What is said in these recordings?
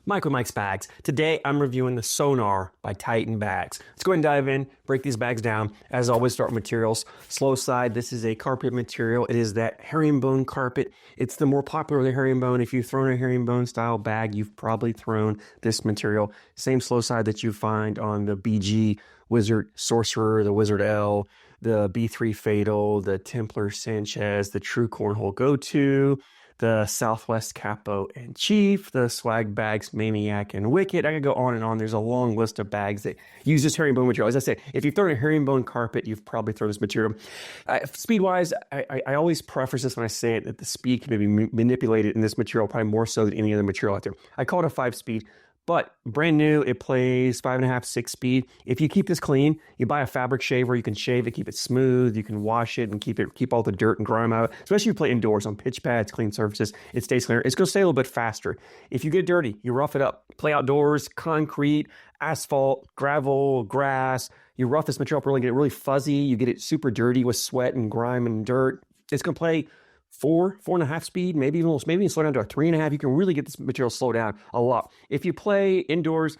Mike with Mike's Bags. Today I'm reviewing the Sonar by Titan Bags. Let's go ahead and dive in, break these bags down. As always, start with materials. Slow side, this is a carpet material. It is that herringbone carpet. It's the more popular of the herringbone. If you've thrown a herringbone style bag, you've probably thrown this material. Same slow side that you find on the BG Wizard Sorcerer, the Wizard L, the B3 Fatal, the Templar Sanchez, the True Cornhole Go-To, the Southwest Capo and Chief, the Swag Bags Maniac and Wicked. I could go on and on. There's a long list of bags that use this herringbone material. As I said, if you've thrown a herringbone carpet, you've probably thrown this material. Speed-wise, I always preface this when I say it, that the speed can be manipulated in this material probably more so than any other material out there. I call it a 5-speed. But brand new, it plays 5.5, 6 speed. If you keep this clean, you buy a fabric shaver, you can shave it, keep it smooth, you can wash it and keep all the dirt and grime out. Especially if you play indoors on pitch pads, clean surfaces, it stays cleaner. It's gonna stay a little bit faster. If you get dirty, you rough it up. Play outdoors, concrete, asphalt, gravel, grass, you rough this material up really, get it really fuzzy, you get it super dirty with sweat and grime and dirt. It's gonna play 4.5 speed, maybe even slow down to a 3.5. You can really get this material slowed down a lot. If you play indoors,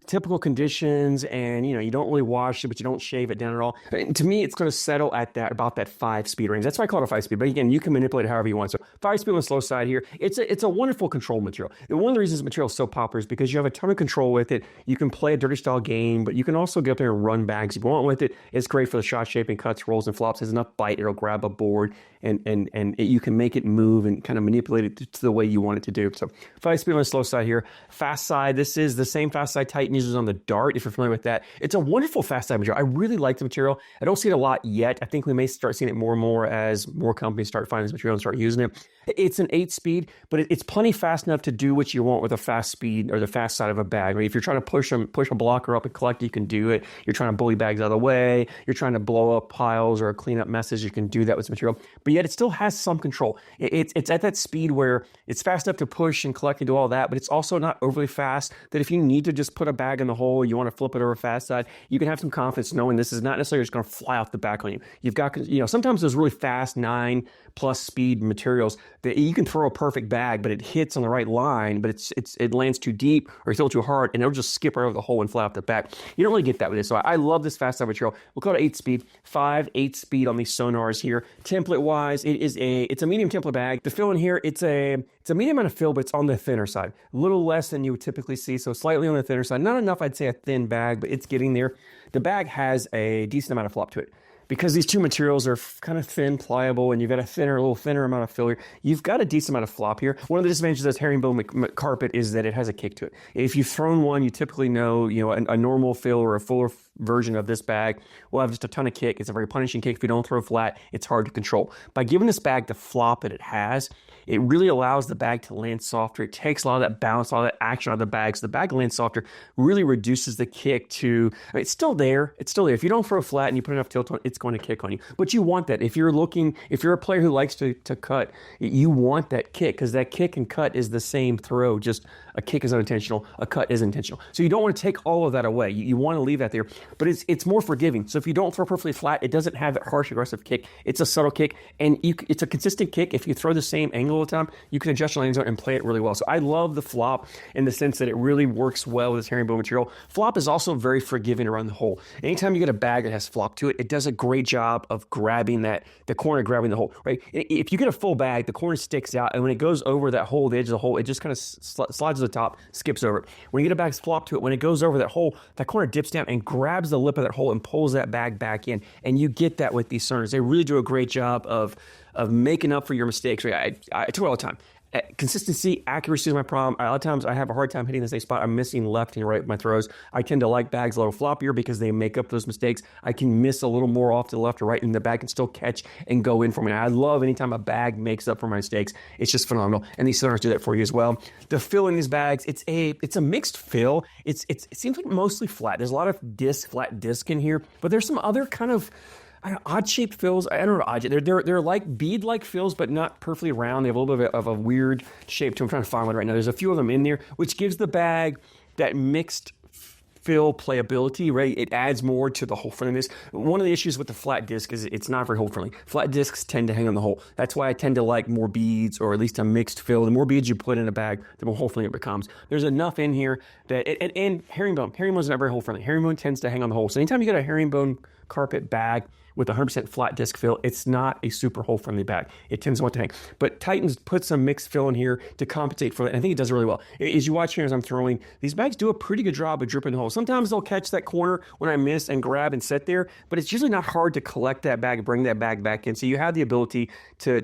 typical conditions, and you don't really wash it, but you don't shave it down at all. And to me, it's going to settle at about that 5-speed range. That's why I call it a 5-speed. But again, you can manipulate it however you want. So 5-speed on the slow side here. It's a wonderful control material. And one of the reasons this material is so popular is because you have a ton of control with it. You can play a dirty style game, but you can also get up there and run bags if you want with it. It's great for the shot shaping, cuts, rolls, and flops. It has enough bite. It'll grab a board, and you can make it move and kind of manipulate it to the way you want it to do. So 5-speed on the slow side here. Fast side, this is the same fast side Titan uses on the Dart, if you're familiar with that. It's a wonderful fast side material. I really like the material. I don't see it a lot yet. I think we may start seeing it more and more as more companies start finding this material and start using it. It's an 8-speed, but it's plenty fast enough to do what you want with a fast speed or the fast side of a bag. I mean, if you're trying to push a blocker up and collect, you can do it. You're trying to bully bags out of the way. You're trying to blow up piles or clean up messes. You can do that with this material. But yet it still has some control. It's at that speed where it's fast enough to push and collect and do all that, but it's also not overly fast that if you need to just put a bag in the hole, you want to flip it over fast side, you can have some confidence knowing this is not necessarily just going to fly off the back on you. You've got, sometimes those really fast 9+ speed materials that you can throw a perfect bag, but it hits on the right line, but it lands too deep or you throw it too hard, and it'll just skip right over the hole and fly off the back. You don't really get that with this. So I love this fast side material. We'll call it 8-speed, 8 speed on these Sonars here. Template wise, it's a medium template bag. The fill in here, it's a medium amount of fill, but it's on the thinner side. A little less than you would typically see, so slightly on the thinner side. Not enough, I'd say, a thin bag, but it's getting there. The bag has a decent amount of flop to it. Because these two materials are kind of thin, pliable, and you've got a little thinner amount of fill here, you've got a decent amount of flop here. One of the disadvantages of this herringbone carpet is that it has a kick to it. If you've thrown one, you typically know, a normal fill or a fuller version of this bag will have just a ton of kick. It's a very punishing kick. If you don't throw flat, it's hard to control. By giving this bag the flop that it has, it really allows the bag to land softer. It takes a lot of that bounce, a lot of that action out of the bag. So the bag lands softer, really reduces the kick to, it's still there. It's still there. If you don't throw flat and you put enough tilt on it, it's going to kick on you. But you want that. If you're a player who likes to cut, you want that kick, because that kick and cut is the same throw. Just a kick is unintentional, a cut is intentional. So you don't want to take all of that away. You want to leave that there, but it's more forgiving. So if you don't throw perfectly flat, it doesn't have that harsh, aggressive kick. It's a subtle kick, and it's a consistent kick. If you throw the same angle all the time, you can adjust your landing zone and play it really well. So I love the flop in the sense that it really works well with this herringbone material. Flop is also very forgiving around the hole. Anytime you get a bag that has flop to it, it does a great job of grabbing the corner, grabbing the hole, right? If you get a full bag, the corner sticks out, and when it goes over that hole, the edge of the hole, it just kind of slides to the top, skips over it. When you get a bag's flop to it, when it goes over that hole, that corner dips down and grabs the lip of that hole and pulls that bag back in, and you get that with these Sonars. They really do a great job of making up for your mistakes. Right? I do it all the time. Consistency, accuracy is my problem. A lot of times I have a hard time hitting the same spot. I'm missing left and right with my throws. I tend to like bags a little floppier because they make up those mistakes. I can miss a little more off to the left or right, and the bag can still catch and go in for me. And I love anytime a bag makes up for my mistakes. It's just phenomenal. And these Sonars do that for you as well. The fill in these bags, it's a mixed fill. It seems like mostly flat. There's a lot of flat disc in here, but there's some other kind of odd-shaped fills. I don't know odd. They're like bead-like fills, but not perfectly round. They have a little bit of a weird shape to them. I'm trying to find one right now. There's a few of them in there, which gives the bag that mixed fill playability, right? It adds more to the hole friendliness. One of the issues with the flat disc is it's not very hole friendly. Flat discs tend to hang on the hole. That's why I tend to like more beads, or at least a mixed fill. The more beads you put in a bag, the more hole friendly it becomes. There's enough in here that, and herringbone's not very hole friendly. Herringbone tends to hang on the hole. So anytime you get a herringbone carpet bag with 100% flat disc fill, it's not a super hole friendly bag. It tends to want to hang. But Titan's put some mixed fill in here to compensate for it. And I think it does really well. As you watch here as I'm throwing, these bags do a pretty good job of dripping the hole. Sometimes they'll catch that corner when I miss and grab and set there, but it's usually not hard to collect that bag and bring that bag back in. So you have the ability to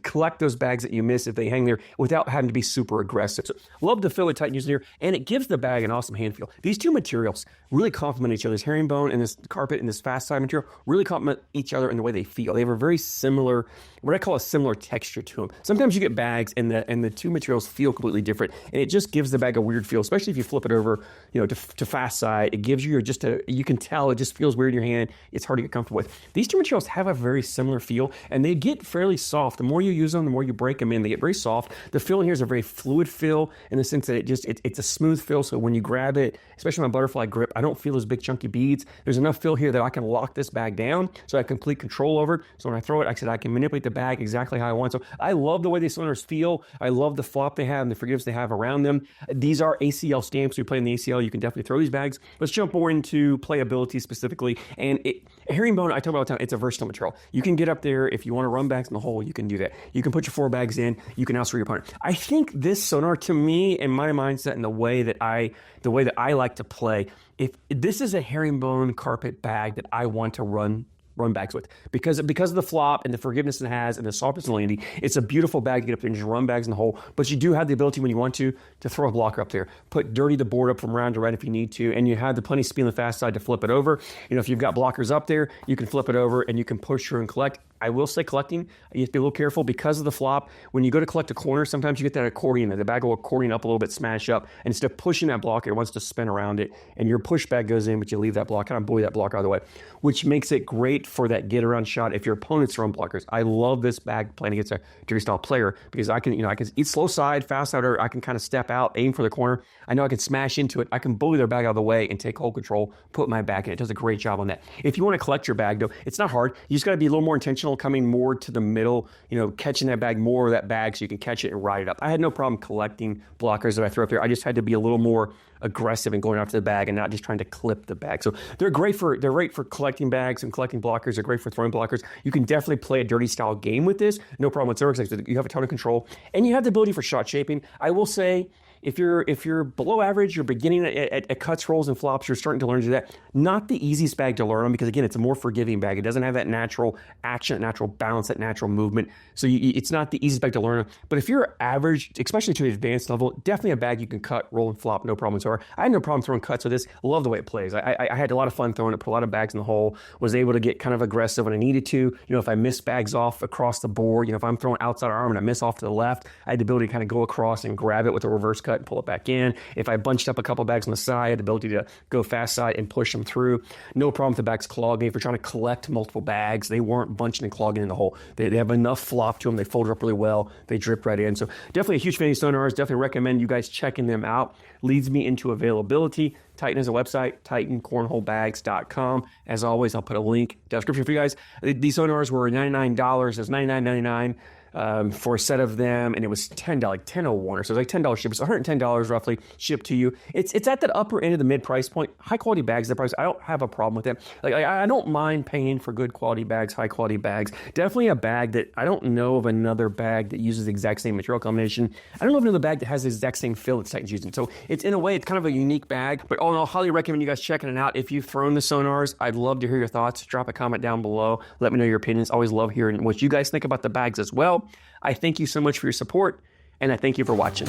collect those bags that you miss if they hang there without having to be super aggressive. So love the fill that Titan uses here, and it gives the bag an awesome hand feel. These two materials really complement each other. This herringbone and this carpet and this fast side material really complement each other in the way they feel. They have a very similar, what I call a similar texture to them. Sometimes you get bags and the two materials feel completely different, and it just gives the bag a weird feel, especially if you flip it over, to fast side. It gives you you can tell it just feels weird in your hand. It's hard to get comfortable with. These two materials have a very similar feel, and they get fairly soft. The more you use them, the more you break them in, they get very soft. The fill in here is a very fluid fill in the sense that it's a smooth fill, so when you grab it, especially my butterfly grip, I don't feel those big chunky beads. There's enough fill here that I can lock this bag down, so I have complete control over it. So when I throw it, I can manipulate the bag exactly how I want. So I love the way these Sonars feel. I love the flop they have and the forgiveness they have around them. These are ACL stamps. We play in the ACL. You can definitely throw these bags. Let's jump more into playability specifically. And herringbone, I talk about all the time, it's a versatile material. You can get up there if you want to run bags in the hole. You can do that. You can put your 4 bags in. You can outscore your opponent. I think this Sonar, to me, in my mindset and the way that I like to play, if this is a herringbone carpet bag that I want to run bags with, because of the flop and the forgiveness it has and the softness and landing, it's a beautiful bag to get up there and just run bags in the hole. But you do have the ability, when you want to throw a blocker up there, dirty the board up from round to right if you need to, and you have the plenty of speed on the fast side to flip it over. If you've got blockers up there, you can flip it over and you can push through and collect. I will say collecting, you have to be a little careful because of the flop. When you go to collect a corner, sometimes you get that accordion. The bag will accordion up a little bit, smash up, and instead of pushing that blocker, it wants to spin around it, and your push bag goes in, but you leave that block, kind of buoy that block out of the way, which makes it great for that get around shot if your opponent's throwing blockers. I love this bag playing against a dirty style player because I can eat slow side, fast side, or I can kind of step out, aim for the corner. I know I can smash into it. I can bully their bag out of the way and take hole control, put my bag in. It does a great job on that. If you want to collect your bag, though, it's not hard. You just got to be a little more intentional, coming more to the middle, catching that bag, more of that bag, so you can catch it and ride it up. I had no problem collecting blockers that I throw up there. I just had to be a little more aggressive and going after the bag and not just trying to clip the bag. So they're great for collecting bags and collecting blockers. They're great for throwing blockers. You can definitely play a dirty style game with this. No problem whatsoever, because you have a ton of control and you have the ability for shot shaping. I will say, if you're below average, you're beginning at cuts, rolls, and flops, you're starting to learn to do that. Not the easiest bag to learn on, because again, it's a more forgiving bag. It doesn't have that natural action, that natural balance, that natural movement. So it's not the easiest bag to learn on. But if you're average, especially to the advanced level, definitely a bag you can cut, roll, and flop, no problem whatsoever. I had no problem throwing cuts with this. I love the way it plays. I had a lot of fun throwing it, put a lot of bags in the hole, was able to get kind of aggressive when I needed to. If I miss bags off across the board, if I'm throwing outside arm and I miss off to the left, I had the ability to kind of go across and grab it with a reverse cut and pull it back in. If I bunched up a couple bags on the side, I had the ability to go fast side and push them through. No problem with the bags clogging. If you're trying to collect multiple bags, they weren't bunching and clogging in the hole. They have enough flop to them. They fold up really well. They drip right in. So definitely a huge fan of these Sonars. Definitely recommend you guys checking them out. Leads me into availability. Titan has a website, TitanCornholeBags.com. As always, I'll put a link in the description for you guys. These Sonars were $99. It was $99.99. For a set of them, and it was $10, like $10.01 or so. It was like $10 shipping, so $110 roughly shipped to you. It's at that upper end of the mid price point. High quality bags, the price, I don't have a problem with them. Like I don't mind paying for good quality bags, high quality bags. Definitely a bag that I don't know of another bag that uses the exact same material combination. I don't know of another bag that has the exact same fill that Titan's using. So it's, in a way, it's kind of a unique bag. But all in all, highly recommend you guys checking it out. If you've thrown the Sonars, I'd love to hear your thoughts. Drop a comment down below. Let me know your opinions. Always love hearing what you guys think about the bags as well. I thank you so much for your support, and I thank you for watching.